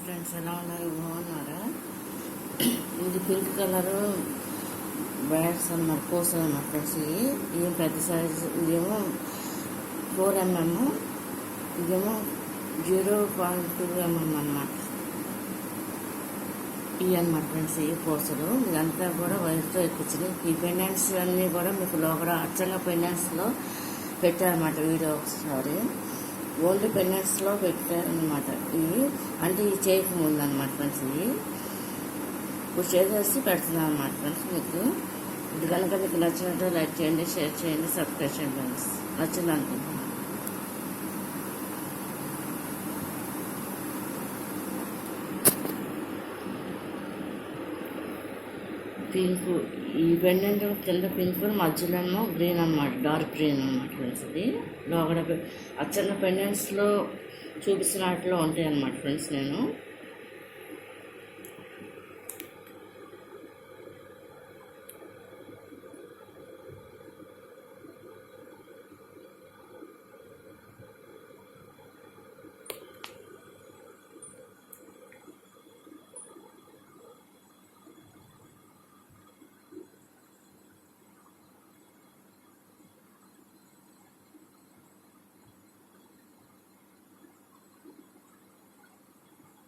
Friends, ఎలా ఉన్నారు? బాగున్నారా? ఇది పింక్ కలరు బ్యాగ్స్ అన్నమాట, కోర్స్ అన్నమాట ఫ్రెండ్స్. ఇవి పెద్ద సైజు. ఇదేమో 4mm, ఇదేమో 0.2mm అన్నమాట. ఇవి అన్నమాట ఫ్రెండ్స్, ఈ కోర్సులు. ఇదంతా కూడా వైర్తో ఎక్కించినాయి. ఈ పెండెంట్స్ అన్నీ కూడా మీకు లోపల అచ్చంగా పెండెంట్స్లో పెట్టారన్నమాట. వీడియో ఒకసారి ఓన్లీ పెండెంట్స్లో పెట్టారనమాట. ఇవి అంటే ఈ చేయికి ముందన్నమాట ఫ్రెండ్స్. ఇవి ఇప్పుడు చేసేసి పెడుతున్నాను అన్నమాట ఫ్రెండ్స్. మీకు ఇది కనుక మీకు నచ్చినట్టు లైక్ చేయండి, షేర్ చేయండి, సబ్స్క్రైబ్ చేయండి ఫ్రెండ్స్. నచ్చింది అనుకుంటున్నాను. పింక్, ఈ పెండెంట్ కింద పింక్, మధ్యలో గ్రీన్ అన్నమాట, డార్క్ గ్రీన్ అన్నమాట ఫ్రెండ్స్. ఇది లోపల అచ్చన్న పెండెంట్స్లో చూపిస్తున్న వాటిలో ఉంటాయి అన్నమాట ఫ్రెండ్స్. నేను